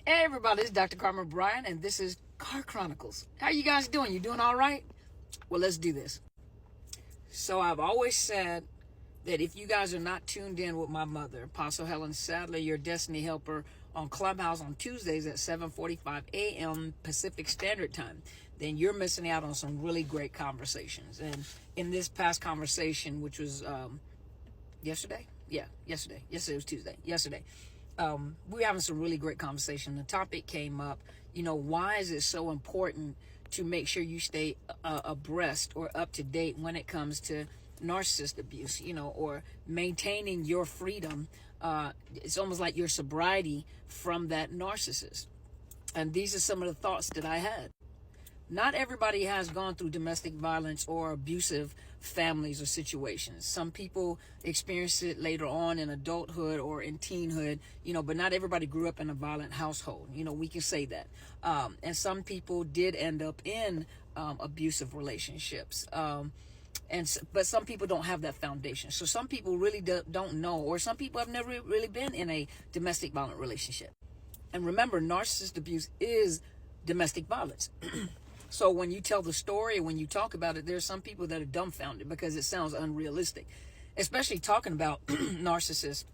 Hey everybody, it's Dr. Carmen Bryan, and this is Car Chronicles. How you guys doing? You doing all right? Well, let's do this. So I've always said that if you guys are not tuned in with my mother, Apostle Helen Sadler, your Destiny Helper, on Clubhouse on Tuesdays at 7:45 a.m. Pacific Standard Time, then you're missing out on some really great conversations. And in this past conversation, which was yesterday? Yeah, yesterday. Yesterday was Tuesday. Yesterday. We were having some really great conversation. The topic came up, why is it so important to make sure you stay abreast or up to date when it comes to narcissist abuse, or maintaining your freedom. It's almost like your sobriety from that narcissist. And these are some of the thoughts that I had. Not everybody has gone through domestic violence or abusive families or situations. Some people experience it later on in adulthood or in teenhood, but not everybody grew up in a violent household. We can say that. And some people did end up in abusive relationships. But some people don't have that foundation. So some people really don't know, or some people have never really been in a domestic violent relationship. And remember, narcissist abuse is domestic violence. So when you tell the story, when you talk about it, there's some people that are dumbfounded because it sounds unrealistic, especially talking about narcissists,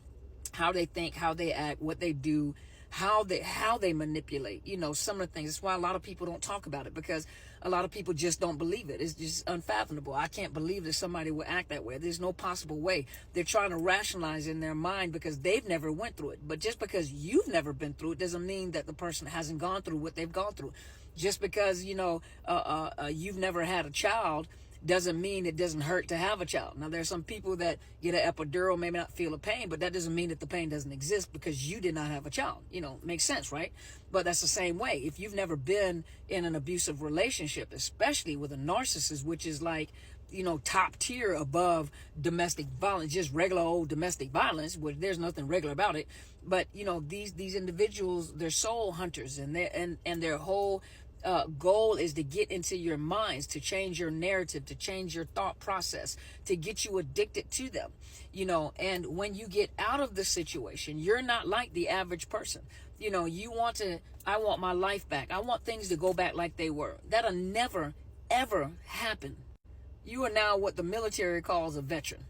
how they think, how they act, what they do, how they manipulate, some of the things. That's why a lot of people don't talk about it, because a lot of people just don't believe it. It's just unfathomable. I can't believe that somebody would act that way. There's no possible way. They're trying to rationalize in their mind because they've never went through it. But just because you've never been through it doesn't mean that the person hasn't gone through what they've gone through. Just because, you've never had a child doesn't mean it doesn't hurt to have a child. Now, there's some people that get an epidural, may not feel the pain, but that doesn't mean that the pain doesn't exist because you did not have a child. Makes sense, right? But that's the same way. If you've never been in an abusive relationship, especially with a narcissist, which is like, top tier above domestic violence, just regular old domestic violence, where there's nothing regular about it. But, these individuals, they're soul hunters, and their whole goal is to get into your minds, to change your narrative, to change your thought process, to get you addicted to them, and when you get out of the situation, you're not like the average person. I want my life back. I want things to go back like they were. That'll never, ever happen. You are now what the military calls a veteran,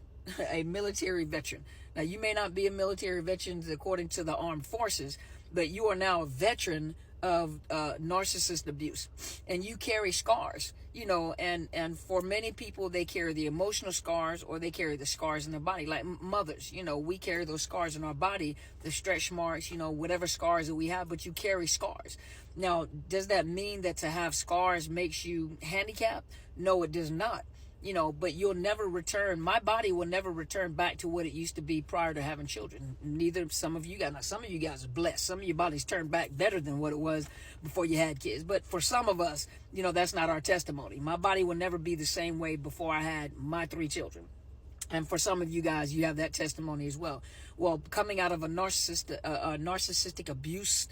a military veteran. Now, you may not be a military veteran according to the armed forces, but you are now a veteran of narcissist abuse, and you carry scars, and for many people, they carry the emotional scars, or they carry the scars in their body, like mothers. We carry those scars in our body, the stretch marks, whatever scars that we have, but you carry scars. Now, does that mean that to have scars makes you handicapped? No, it does not. But you'll never return. My body will never return back to what it used to be prior to having children. Neither some of you guys. Now, some of you guys are blessed. Some of your bodies turned back better than what it was before you had kids. But for some of us, that's not our testimony. My body will never be the same way before I had my 3 children. And for some of you guys, you have that testimony as well. Well, coming out of a narcissistic abuse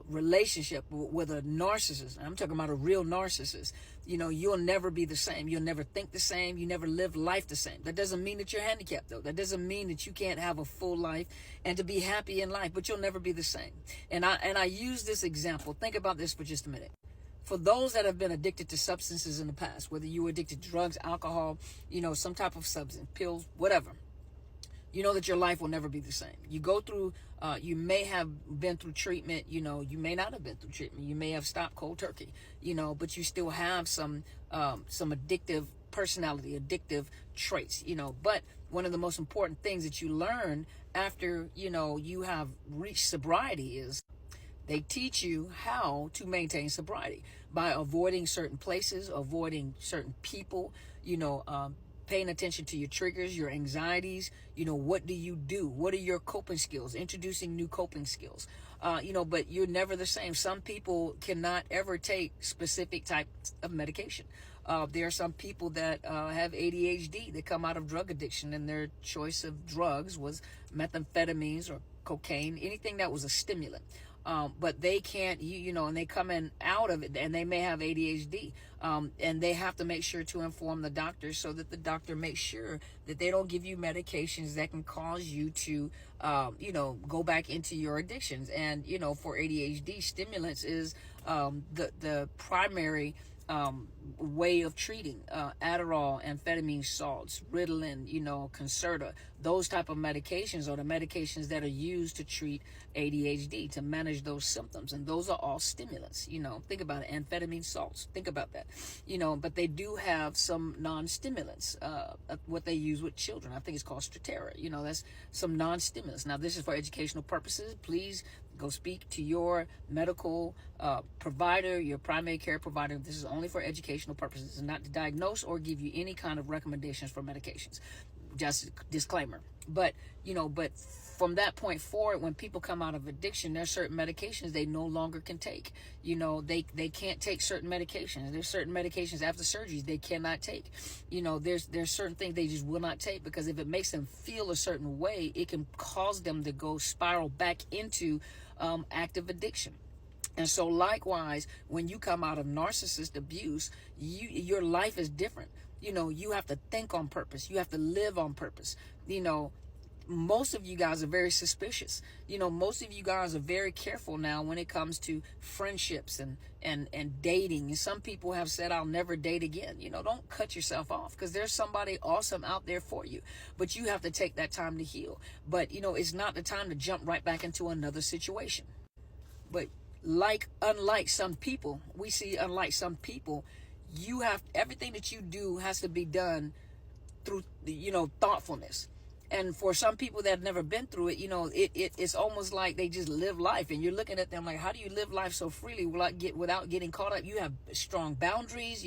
relationship with a narcissist, I'm talking about a real narcissist, you'll never be the same. You'll never think the same. You never live life the same. That doesn't mean that you're handicapped, though. That doesn't mean that you can't have a full life and to be happy in life, but you'll never be the same. And I use this example. Think about this for just a minute. For those that have been addicted to substances in the past, whether you were addicted to drugs, alcohol, some type of substance, pills, whatever, that your life will never be the same. You go through, you may have been through treatment, you may not have been through treatment. You may have stopped cold turkey, but you still have some addictive personality, addictive traits, but one of the most important things that you learn after, you have reached sobriety is they teach you how to maintain sobriety by avoiding certain places, avoiding certain people, paying attention to your triggers, your anxieties. What do you do? What are your coping skills? Introducing new coping skills. But you're never the same. Some people cannot ever take specific types of medication. There are some people that have ADHD that come out of drug addiction, and their choice of drugs was methamphetamines or cocaine, anything that was a stimulant. but they can't, and they come in out of it, and they may have ADHD, and they have to make sure to inform the doctor so that the doctor makes sure that they don't give you medications that can cause you to, go back into your addictions. And, for ADHD, stimulants is the primary way of treating. Adderall, amphetamine salts, Ritalin, Concerta, those type of medications are the medications that are used to treat ADHD, to manage those symptoms. And those are all stimulants. Think about it. Amphetamine salts, think about that. But they do have some non-stimulants, what they use with children. I think it's called Theyre. That's some non-stimulants. Now, this is for educational purposes. Please go speak to your medical provider, your primary care provider. This is only for educational purposes. It's not to diagnose or give you any kind of recommendations for medications. Just disclaimer. But from that point forward, when people come out of addiction, there's certain medications they no longer can take. They can't take certain medications. There's certain medications after surgeries they cannot take. There's certain things they just will not take, because if it makes them feel a certain way, it can cause them to go spiral back into active addiction. And so likewise, when you come out of narcissist abuse, your life is different. You have to think on purpose. You have to live on purpose. Most of you guys are very suspicious. Most of you guys are very careful now when it comes to friendships and dating. And some people have said, I'll never date again. Don't cut yourself off, because there's somebody awesome out there for you. But you have to take that time to heal. But, it's not the time to jump right back into another situation. But unlike some people, you have everything that you do has to be done through, thoughtfulness. And for some people that have never been through it, it's almost like they just live life, and you're looking at them like, how do you live life so freely without getting caught up? You have strong boundaries,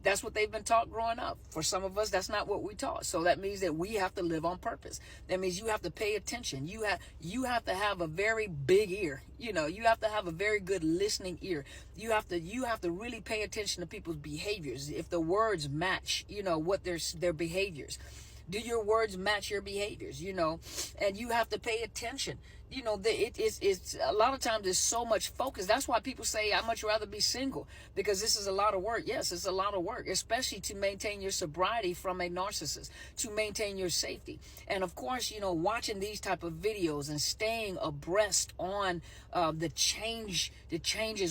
That's what they've been taught growing up. For some of us, that's not what we taught. So that means that we have to live on purpose. That means you have to pay attention. You have to have a very big ear. You have to have a very good listening ear. You have to really pay attention to people's behaviors. If the words match, what their behaviors. Do your words match your behaviors? And you have to pay attention. It's a lot of times there's so much focus. That's why people say, I'd much rather be single, because this is a lot of work. Yes, it's a lot of work, especially to maintain your sobriety from a narcissist, to maintain your safety. And of course, watching these type of videos and staying abreast on the changes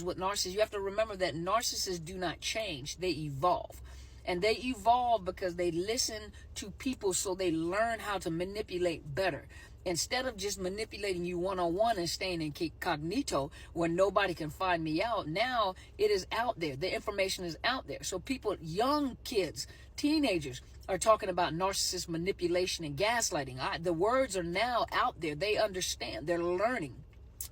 with narcissists. You have to remember that narcissists do not change, they evolve. And they evolve because they listen to people, so they learn how to manipulate better. Instead of just manipulating you one-on-one and staying incognito where nobody can find me out, now it is out there. The information is out there. So people, young kids, teenagers, are talking about narcissist manipulation and gaslighting. The words are now out there. They understand. They're learning.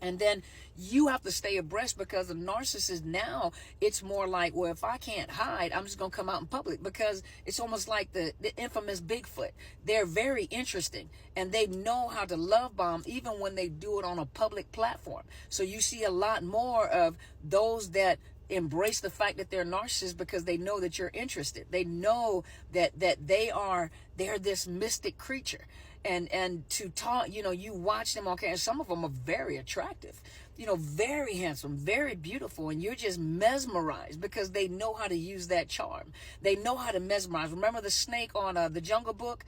And then you have to stay abreast, because the narcissist now, it's more like, well, if I can't hide, I'm just going to come out in public, because it's almost like the infamous Bigfoot. They're very interesting, and they know how to love bomb even when they do it on a public platform. So you see a lot more of those that embrace the fact that they're narcissists, because they know that you're interested. They know that they're this mystic creature. And to talk, you watch them on camera, and some of them are very attractive, very handsome, very beautiful, and you're just mesmerized because they know how to use that charm. They know how to mesmerize. Remember the snake on the Jungle Book?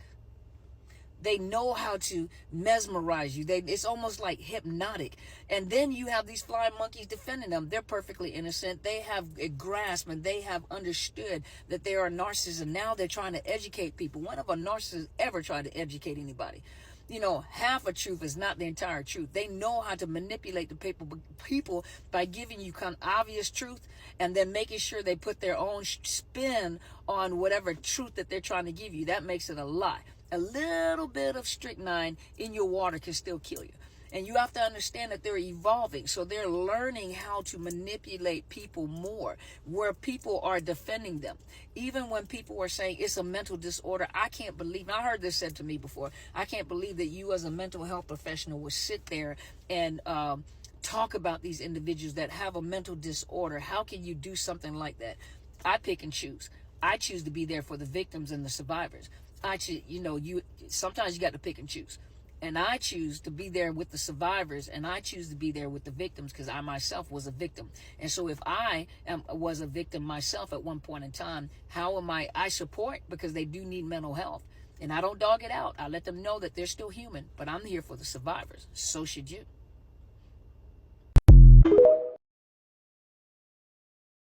They know how to mesmerize you. It's almost like hypnotic. And then you have these flying monkeys defending them. They're perfectly innocent. They have a grasp, and they have understood that they are narcissists, and now they're trying to educate people. When have a narcissist ever tried to educate anybody? Half a truth is not the entire truth. They know how to manipulate the people by giving you kind of obvious truth, and then making sure they put their own spin on whatever truth that they're trying to give you. That makes it a lie. A little bit of strychnine in your water can still kill you. And you have to understand that they're evolving. So they're learning how to manipulate people more, where people are defending them. Even when people are saying it's a mental disorder, I can't believe, I heard this said to me before, I can't believe that you as a mental health professional would sit there and talk about these individuals that have a mental disorder. How can you do something like that? I pick and choose. I choose to be there for the victims and the survivors. Sometimes you got to pick and choose. And I choose to be there with the survivors, and I choose to be there with the victims because I myself was a victim. And so if was a victim myself at one point in time, how am I support, because they do need mental health. And I don't dog it out. I let them know that they're still human, but I'm here for the survivors. So should you.